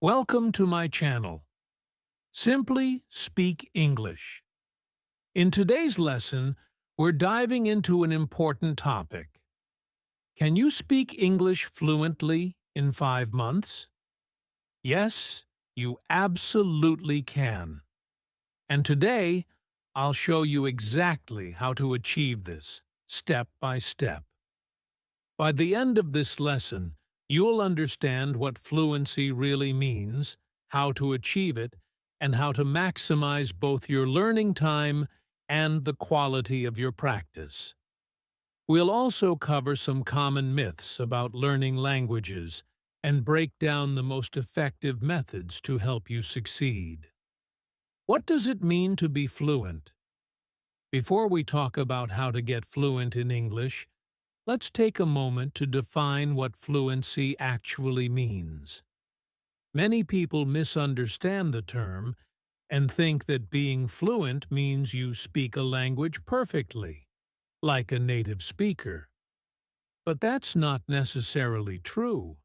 Welcome to my channel. Simply Speak English. In today's lesson, we're diving into an important topic. Can you speak English fluently in 5 months? Yes, you absolutely can. And today, I'll show you exactly how to achieve this, step by step. By the end of this lesson, you'll understand what fluency really means, how to achieve it, and how to maximize both your learning time and the quality of your practice. We'll also cover some common myths about learning languages and break down the most effective methods to help you succeed. What does it mean to be fluent? Before we talk about how to get fluent in English, let's take a moment to define what fluency actually means. Many people misunderstand the term and think that being fluent means you speak a language perfectly, like a native speaker. But that's not necessarily true.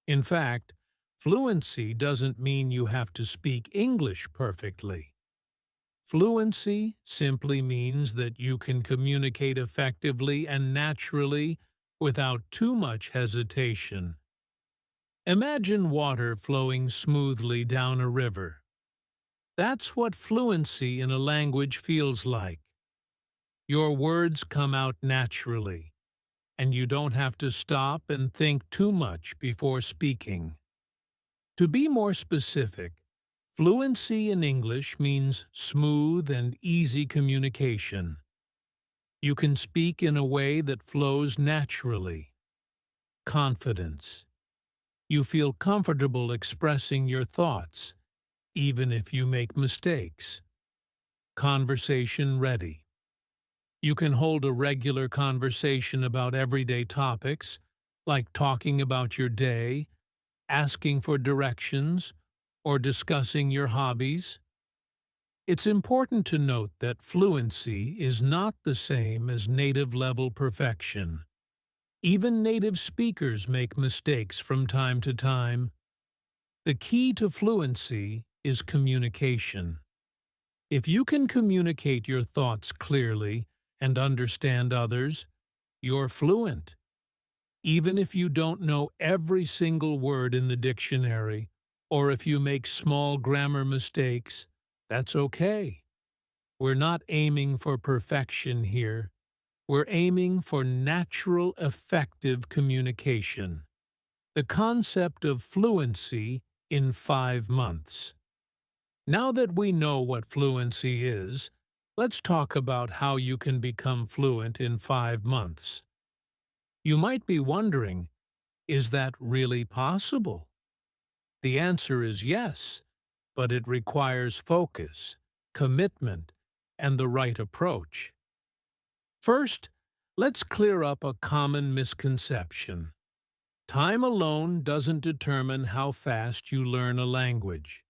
In fact, fluency doesn't mean you have to speak English perfectly. Fluency simply means that you can communicate effectively and naturally without too much hesitation. Imagine water flowing smoothly down a river. That's what fluency in a language feels like. Your words come out naturally, and you don't have to stop and think too much before speaking. To be more specific, fluency in English means smooth and easy communication. You can speak in a way that flows naturally. Confidence. You feel comfortable expressing your thoughts, even if you make mistakes. Conversation ready. You can hold a regular conversation about everyday topics, like talking about your day, asking for directions, or discussing your hobbies. It's important to note that fluency is not the same as native-level perfection. Even native speakers make mistakes from time to time. The key to fluency is communication. If you can communicate your thoughts clearly and understand others, you're fluent. Even if you don't know every single word in the dictionary, or if you make small grammar mistakes, that's okay. We're not aiming for perfection here. We're aiming for natural, effective communication. The concept of fluency in 5 months. Now that we know what fluency is, let's talk about how you can become fluent in 5 months. You might be wondering, is that really possible? The answer is yes, but it requires focus, commitment, and the right approach. First, let's clear up a common misconception. Time alone doesn't determine how fast you learn a language.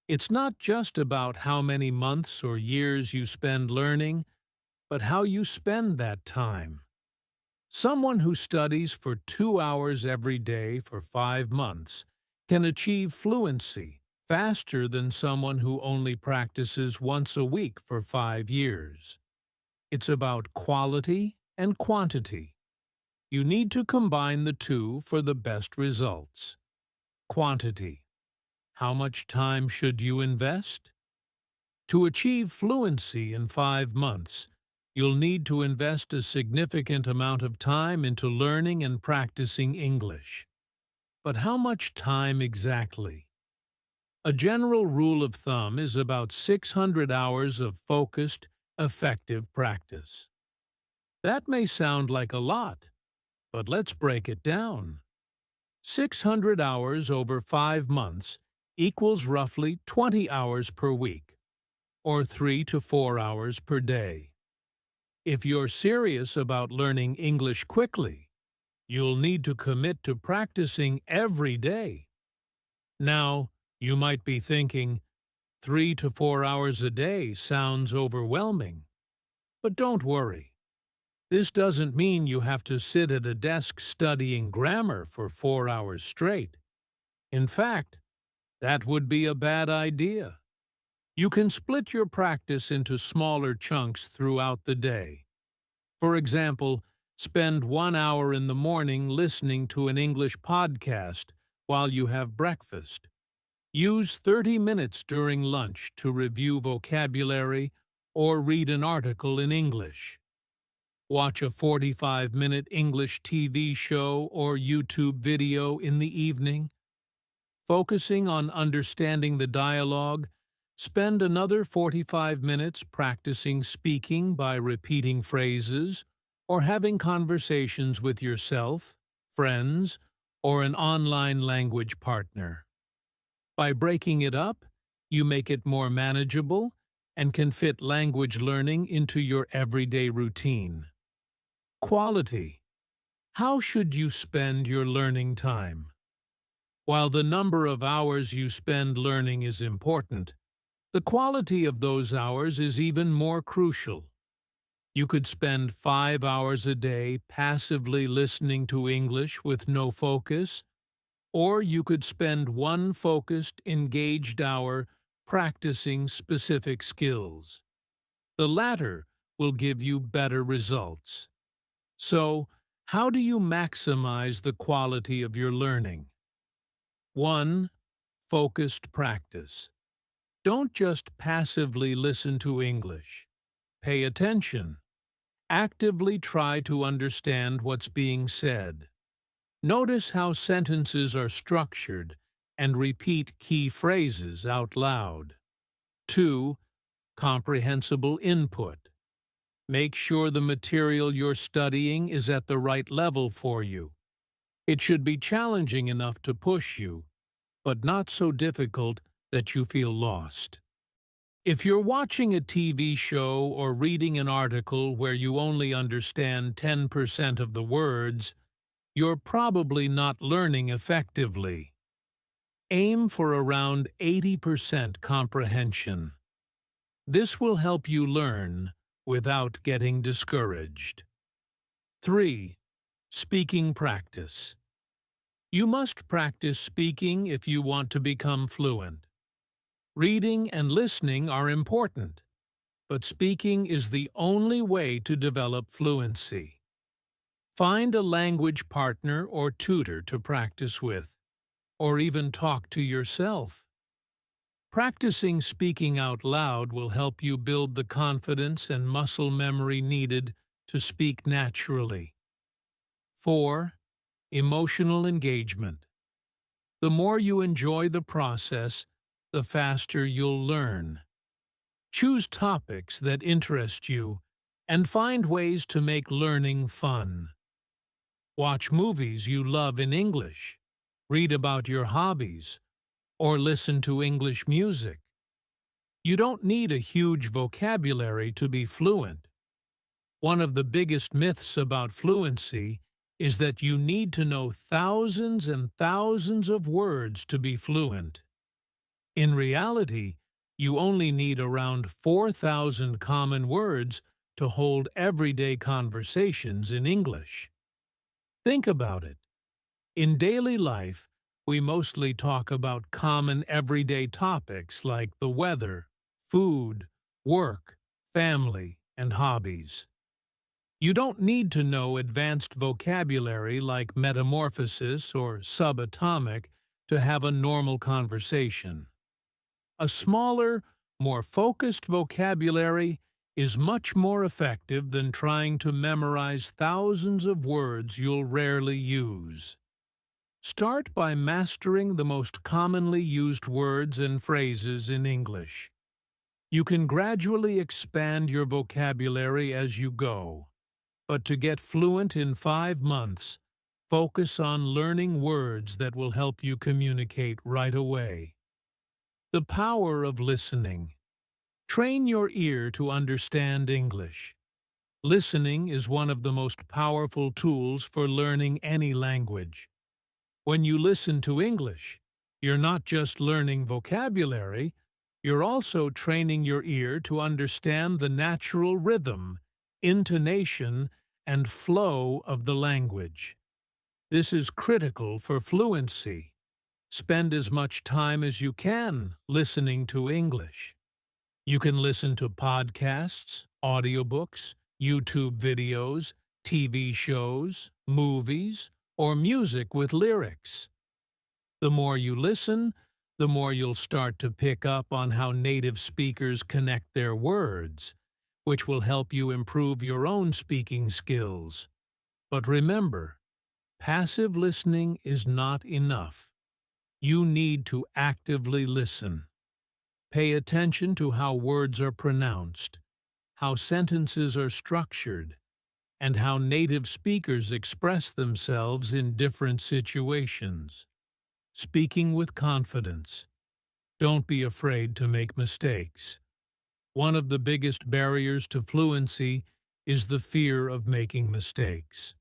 It's not just about how many months or years you spend learning, but how you spend that time. Someone who studies for 2 hours every day for 5 months can achieve fluency faster than someone who only practices once a week for 5 years. It's about quality and quantity. You need to combine the two for the best results. Quantity. How much time should you invest? To achieve fluency in 5 months, you'll need to invest a significant amount of time into learning and practicing English. But how much time exactly? A general rule of thumb is about 600 hours of focused, effective practice. That may sound like a lot, but let's break it down. 600 hours over 5 months equals roughly 20 hours per week, or 3 to 4 hours per day. If you're serious about learning English quickly, you'll need to commit to practicing every day. Now, you might be thinking, 3 to 4 hours a day sounds overwhelming. But don't worry. This doesn't mean you have to sit at a desk studying grammar for 4 hours straight. In fact, That would be a bad idea. You can split your practice into smaller chunks throughout the day. For example, spend 1 hour in the morning listening to an English podcast while you have breakfast. Use 30 minutes during lunch to review vocabulary or read an article in English. Watch a 45-minute English TV show or YouTube video in the evening. Focusing on understanding the dialogue, spend another 45 minutes practicing speaking by repeating phrases or having conversations with yourself, friends, or an online language partner. By breaking it up, you make it more manageable and can fit language learning into your everyday routine. Quality. How should you spend your learning time? While the number of hours you spend learning is important, the quality of those hours is even more crucial. You could spend 5 hours a day passively listening to English with no focus, or you could spend one focused, engaged hour practicing specific skills. The latter will give you better results. So, how do you maximize the quality of your learning? 1. Focused practice. Don't just passively listen to English. Pay attention. Actively try to understand what's being said. Notice how sentences are structured and repeat key phrases out loud. 2. Comprehensible input. Make sure the material you're studying is at the right level for you. It should be challenging enough to push you, but not so difficult that you feel lost. If you're watching a TV show or reading an article where you only understand 10% of the words, you're probably not learning effectively. Aim for around 80% comprehension. This will help you learn without getting discouraged. 3. Speaking practice. You must practice speaking if you want to become fluent. Reading and listening are important, but speaking is the only way to develop fluency. Find a language partner or tutor to practice with, or even talk to yourself. Practicing speaking out loud will help you build the confidence and muscle memory needed to speak naturally. 4. Emotional engagement. The more you enjoy the process, the faster you'll learn. Choose topics that interest you and find ways to make learning fun. Watch movies you love in English, read about your hobbies, or listen to English music. You don't need a huge vocabulary to be fluent. One of the biggest myths about fluency is that you need to know thousands and thousands of words to be fluent. In reality, you only need around 4,000 common words to hold everyday conversations in English. Think about it. In daily life, we mostly talk about common everyday topics like the weather, food, work, family, and hobbies. You don't need to know advanced vocabulary like metamorphosis or subatomic to have a normal conversation. A smaller, more focused vocabulary is much more effective than trying to memorize thousands of words you'll rarely use. Start by mastering the most commonly used words and phrases in English. You can gradually expand your vocabulary as you go, but to get fluent in 5 months, focus on learning words that will help you communicate right away. The power of listening. Train your ear to understand English. Listening is one of the most powerful tools for learning any language. When you listen to English, you're not just learning vocabulary, you're also training your ear to understand the natural rhythm, intonation, and flow of the language. This is critical for fluency. Spend as much time as you can listening to English. You can listen to podcasts, audiobooks, YouTube videos, TV shows, movies, or music with lyrics. The more you listen, the more you'll start to pick up on how native speakers connect their words, which will help you improve your own speaking skills. But remember, passive listening is not enough. You need to actively listen. Pay attention to how words are pronounced, how sentences are structured, and how native speakers express themselves in different situations. Speaking with confidence. Don't be afraid to make mistakes. One of the biggest barriers to fluency is the fear of making mistakes.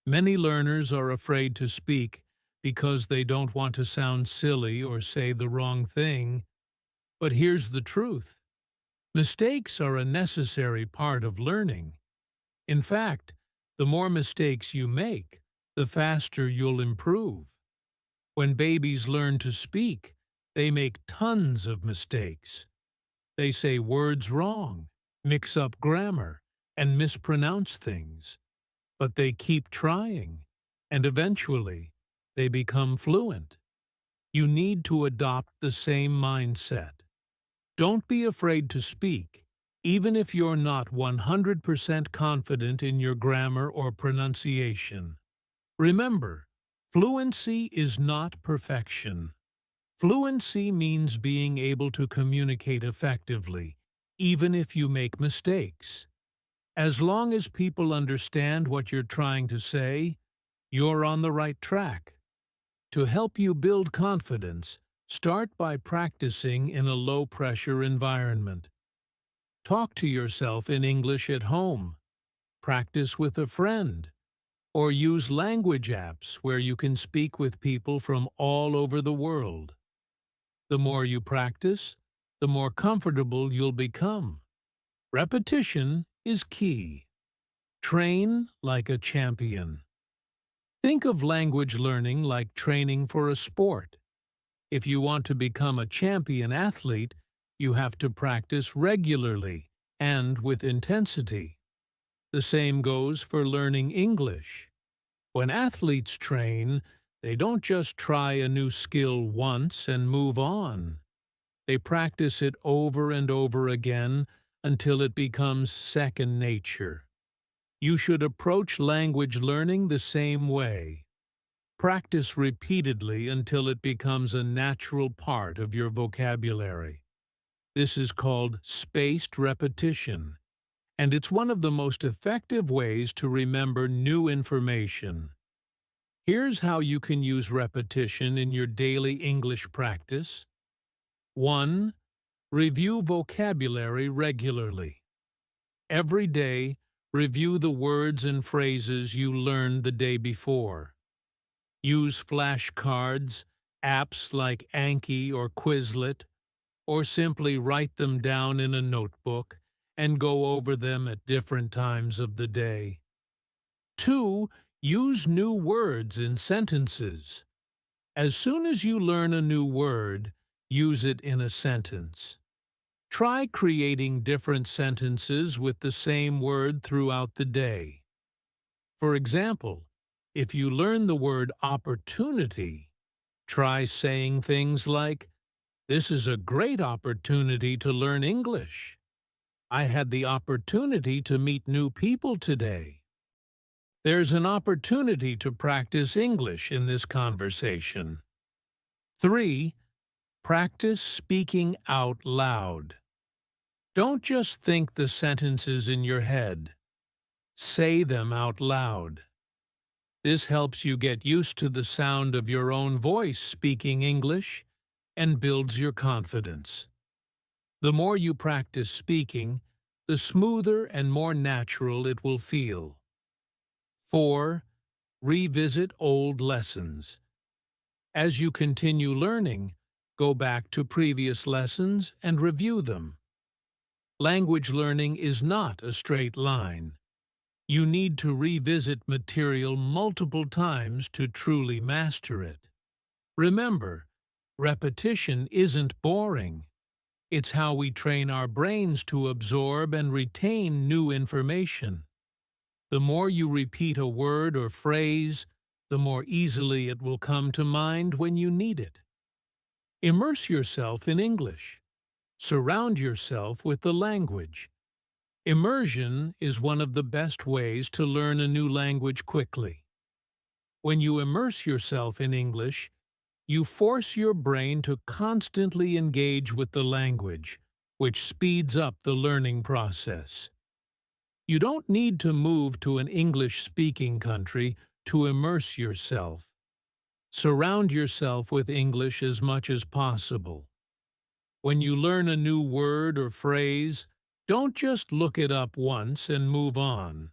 Many learners are afraid to speak because they don't want to sound silly or say the wrong thing. But here's the truth. Mistakes are a necessary part of learning. In fact, the more mistakes you make, the faster you'll improve. When babies learn to speak, they make tons of mistakes. They say words wrong, mix up grammar, and mispronounce things. But they keep trying, and eventually, they become fluent. You need to adopt the same mindset. Don't be afraid to speak, even if you're not 100% confident in your grammar or pronunciation. Remember, fluency is not perfection. Fluency means being able to communicate effectively, even if you make mistakes. As long as people understand what you're trying to say, you're on the right track. To help you build confidence, start by practicing in a low-pressure environment. Talk to yourself in English at home. Practice with a friend. Or use language apps where you can speak with people from all over the world. The more you practice, the more comfortable you'll become. Repetition is key. Train like a champion. Think of language learning like training for a sport. If you want to become a champion athlete, you have to practice regularly and with intensity. The same goes for learning English. When athletes train, they don't just try a new skill once and move on. They practice it over and over again until it becomes second nature. You should approach language learning the same way. Practice repeatedly until it becomes a natural part of your vocabulary. This is called spaced repetition, and it's one of the most effective ways to remember new information. Here's how you can use repetition in your daily English practice. 1. Review vocabulary regularly. Every day, review the words and phrases you learned the day before. Use flashcards, apps like Anki or Quizlet, or simply write them down in a notebook and go over them at different times of the day. 2. Use new words in sentences. As soon as you learn a new word, use it in a sentence. Try creating different sentences with the same word throughout the day. For example, if you learn the word opportunity, try saying things like, "This is a great opportunity to learn English. I had the opportunity to meet new people today." There's an opportunity to practice English in this conversation. 3. Practice speaking out loud. Don't just think the sentences in your head. Say them out loud. This helps you get used to the sound of your own voice speaking English and builds your confidence. The more you practice speaking, the smoother and more natural it will feel. 4. Revisit old lessons. As you continue learning, go back to previous lessons and review them. Language learning is not a straight line. You need to revisit material multiple times to truly master it. Remember, repetition isn't boring. It's how we train our brains to absorb and retain new information. The more you repeat a word or phrase, the more easily it will come to mind when you need it. Immerse yourself in English. Surround yourself with the language. Immersion is one of the best ways to learn a new language quickly. When you immerse yourself in English, you force your brain to constantly engage with the language, which speeds up the learning process. You don't need to move to an English-speaking country to immerse yourself. Surround yourself with English as much as possible. When you learn a new word or phrase, don't just look it up once and move on.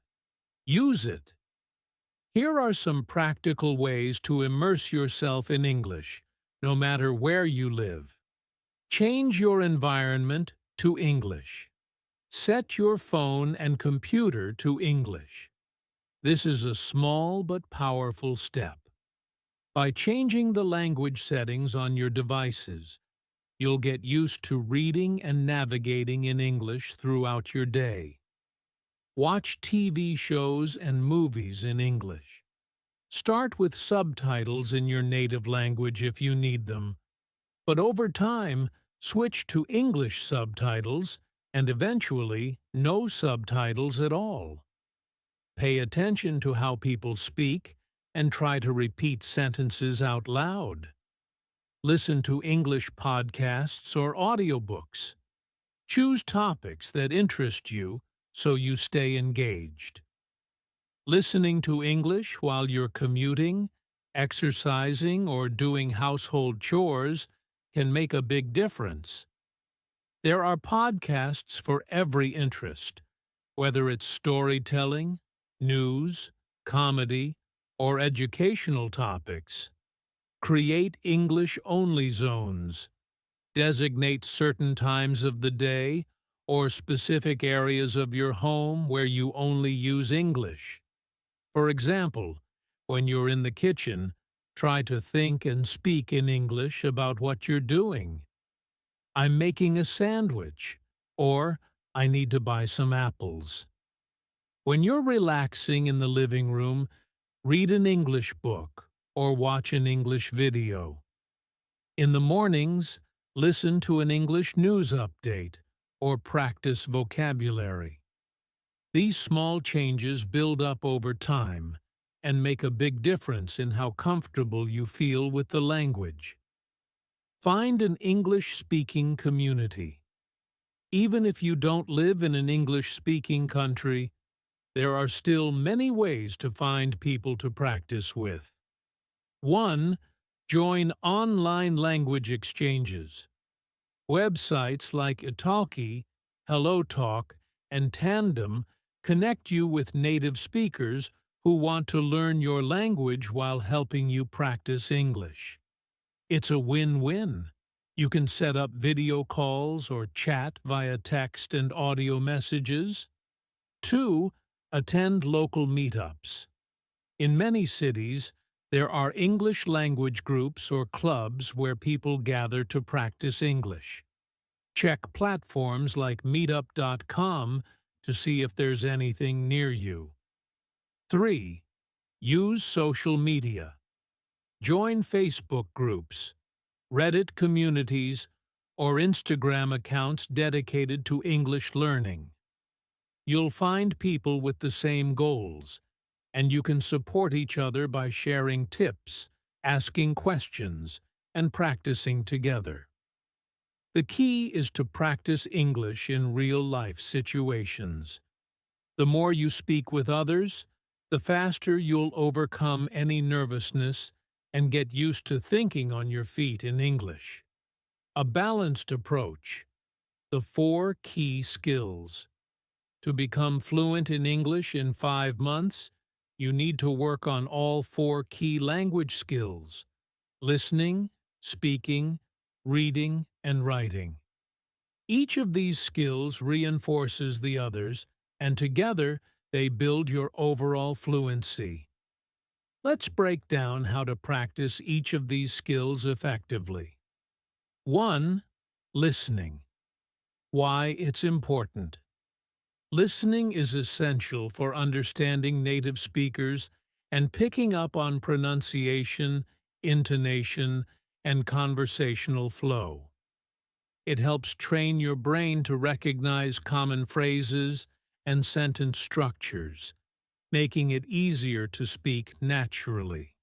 Use it. Here are some practical ways to immerse yourself in English, no matter where you live. Change your environment to English. Set your phone and computer to English. This is a small but powerful step. By changing the language settings on your devices, you'll get used to reading and navigating in English throughout your day. Watch TV shows and movies in English. Start with subtitles in your native language if you need them, but over time, switch to English subtitles and eventually no subtitles at all. Pay attention to how people speak and try to repeat sentences out loud. Listen to English podcasts or audiobooks. Choose topics that interest you so you stay engaged. Listening to English while you're commuting, exercising, or doing household chores can make a big difference. There are podcasts for every interest, whether it's storytelling, news, comedy, or educational topics. Create English-only zones. Designate certain times of the day or specific areas of your home where you only use English. For example, when you're in the kitchen, try to think and speak in English about what you're doing. I'm making a sandwich, or I need to buy some apples. When you're relaxing in the living room, read an English book or watch an English video. In the mornings, listen to an English news update or practice vocabulary. These small changes build up over time and make a big difference in how comfortable you feel with the language. Find an English-speaking community. Even if you don't live in an English-speaking country, there are still many ways to find people to practice with. 1. Join online language exchanges. Websites like Italki, HelloTalk, and Tandem connect you with native speakers who want to learn your language while helping you practice English. It's a win-win. You can set up video calls or chat via text and audio messages. 2. Attend local meetups. In many cities, there are English language groups or clubs where people gather to practice English. Check platforms like meetup.com to see if there's anything near you. 3. Use social media. Join Facebook groups, Reddit communities, or Instagram accounts dedicated to English learning. You'll find people with the same goals, and you can support each other by sharing tips, asking questions, and practicing together. The key is to practice English in real-life situations. The more you speak with others, the faster you'll overcome any nervousness and get used to thinking on your feet in English. A balanced approach. The 4 key skills. To become fluent in English in 5 months, you need to work on all 4 key language skills: listening, speaking, reading, and writing. Each of these skills reinforces the others, and together they build your overall fluency. Let's break down how to practice each of these skills effectively. 1. Listening. Why it's important. Listening is essential for understanding native speakers and picking up on pronunciation, intonation, and conversational flow. It helps train your brain to recognize common phrases and sentence structures, making it easier to speak naturally.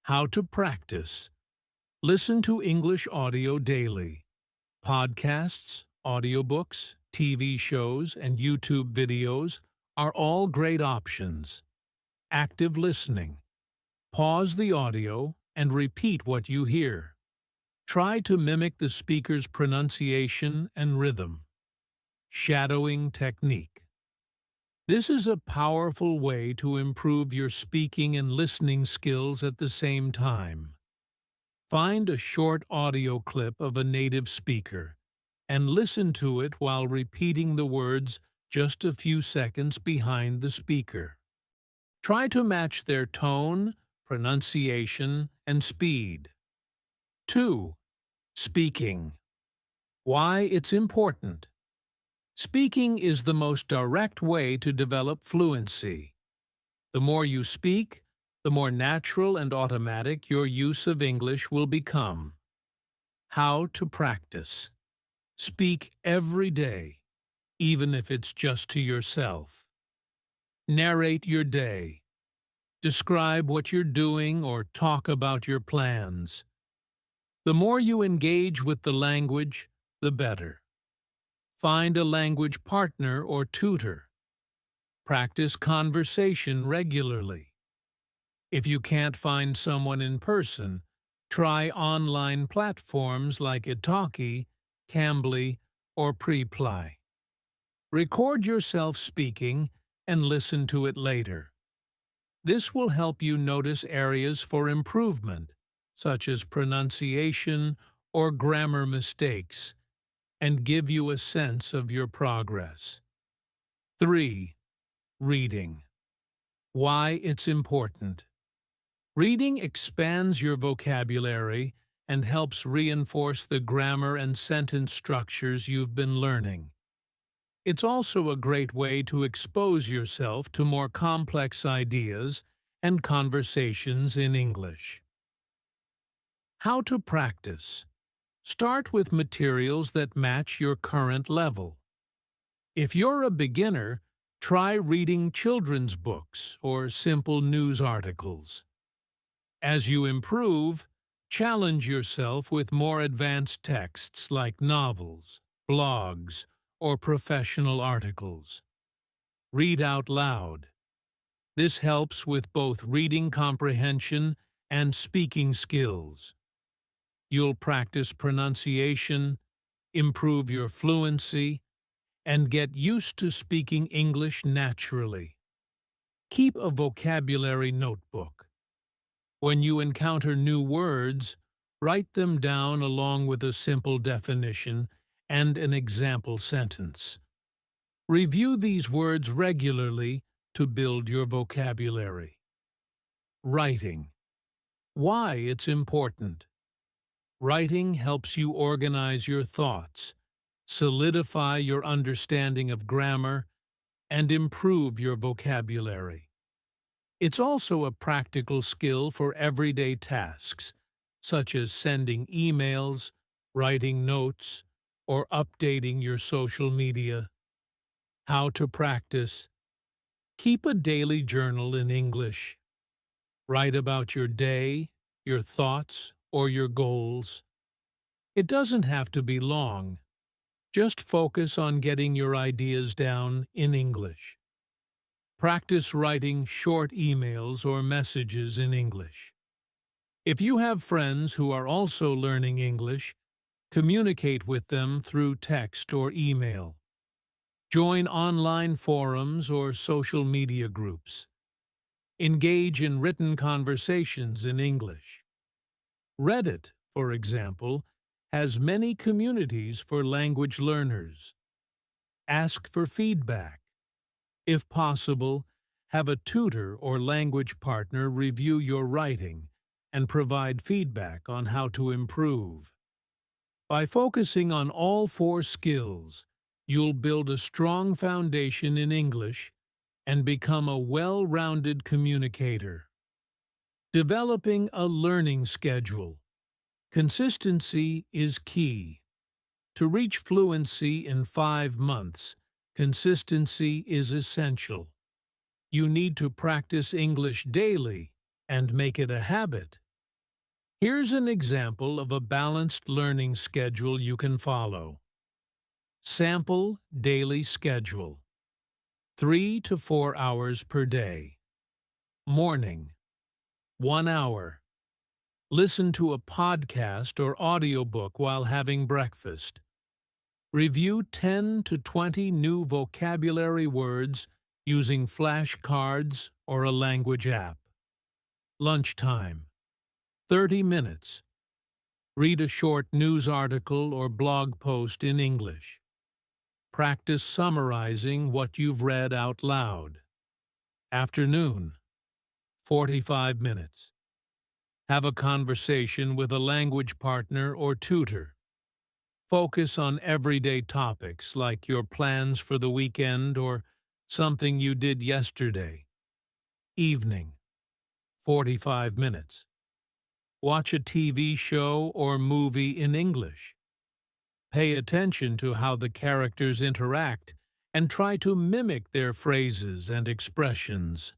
How to practice. Listen to English audio daily. Podcasts, audiobooks, TV shows, and YouTube videos are all great options. Active listening. Pause the audio and repeat what you hear. Try to mimic the speaker's pronunciation and rhythm. Shadowing technique. This is a powerful way to improve your speaking and listening skills at the same time. Find a short audio clip of a native speaker and listen to it while repeating the words just a few seconds behind the speaker. Try to match their tone, pronunciation, and speed. 2. Speaking. Why it's important. Speaking is the most direct way to develop fluency. The more you speak, the more natural and automatic your use of English will become. How to practice. Speak every day, even if it's just to yourself. Narrate your day. Describe what you're doing or talk about your plans. The more you engage with the language, the better. Find a language partner or tutor. Practice conversation regularly. If you can't find someone in person, try online platforms like Italki, Cambly, or Preply. Record yourself speaking and listen to it later. This will help you notice areas for improvement, such as pronunciation or grammar mistakes, and give you a sense of your progress. 3. Reading. Why it's important. Reading expands your vocabulary and helps reinforce the grammar and sentence structures you've been learning. It's also a great way to expose yourself to more complex ideas and conversations in English. How to practice. Start with materials that match your current level. If you're a beginner, try reading children's books or simple news articles. As you improve, challenge yourself with more advanced texts like novels, blogs, or professional articles. Read out loud. This helps with both reading comprehension and speaking skills. You'll practice pronunciation, improve your fluency, and get used to speaking English naturally. Keep a vocabulary notebook. When you encounter new words, write them down along with a simple definition and an example sentence. Review these words regularly to build your vocabulary. Writing. Why it's important. Writing helps you organize your thoughts, solidify your understanding of grammar, and improve your vocabulary. It's also a practical skill for everyday tasks, such as sending emails, writing notes, or updating your social media. How to practice. Keep a daily journal in English. Write about your day, your thoughts, or your goals. It doesn't have to be long. Just focus on getting your ideas down in English. Practice writing short emails or messages in English. If you have friends who are also learning English, communicate with them through text or email. Join online forums or social media groups. Engage in written conversations in English. Reddit, for example, has many communities for language learners. Ask for feedback. If possible, Have a tutor or language partner review your writing and provide feedback on how to improve. By focusing on all four skills, you'll build a strong foundation in English and become a well-rounded communicator. Developing a learning schedule. Consistency is key. To reach fluency in 5 months, consistency is essential. You need to practice English daily and make it a habit. Here's an example of a balanced learning schedule you can follow. Sample daily schedule. 3 to 4 hours per day. Morning. 1 hour. Listen to a podcast or audiobook while having breakfast. Review 10 to 20 new vocabulary words using flashcards or a language app. Lunchtime. 30 minutes. Read a short news article or blog post in English. Practice summarizing what you've read out loud. Afternoon. 45 minutes. Have a conversation with a language partner or tutor. Focus on everyday topics like your plans for the weekend or something you did yesterday. Evening. 45 minutes. Watch a TV show or movie in English. Pay attention to how the characters interact and try to mimic their phrases and expressions.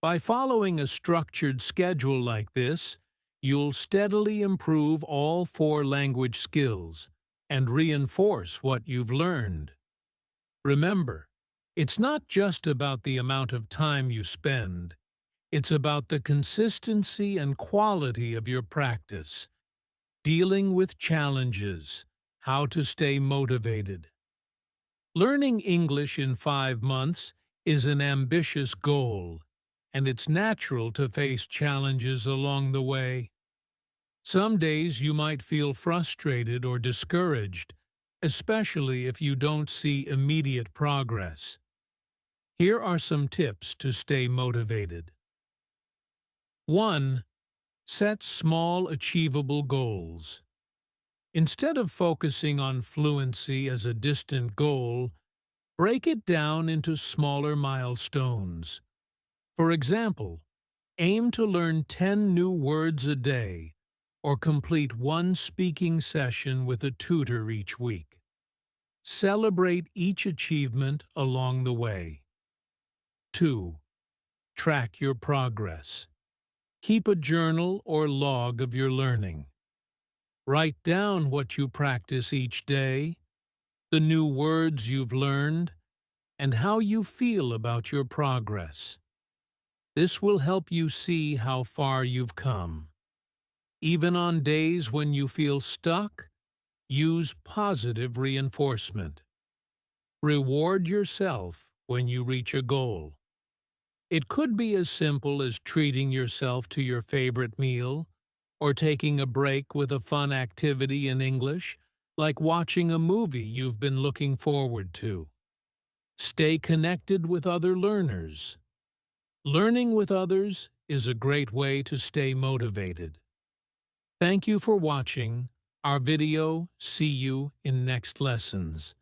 By following a structured schedule like this, you'll steadily improve all four language skills and reinforce what you've learned. Remember, it's not just about the amount of time you spend. It's about the consistency and quality of your practice, dealing with challenges, how to stay motivated. Learning English in 5 months is an ambitious goal, and it's natural to face challenges along the way. Some days you might feel frustrated or discouraged, especially if you don't see immediate progress. Here are some tips to stay motivated. 1. Set small, achievable goals. Instead of focusing on fluency as a distant goal, break it down into smaller milestones. For example, aim to learn 10 new words a day or complete 1 speaking session with a tutor each week. Celebrate each achievement along the way. 2. Track your progress. Keep a journal or log of your learning. Write down what you practice each day, the new words you've learned, and how you feel about your progress. This will help you see how far you've come. Even on days when you feel stuck, use positive reinforcement. Reward yourself when you reach a goal. It could be as simple as treating yourself to your favorite meal, or taking a break with a fun activity in English, like watching a movie you've been looking forward to. Stay connected with other learners. Learning with others is a great way to stay motivated. Thank you for watching our video. See you in next lessons.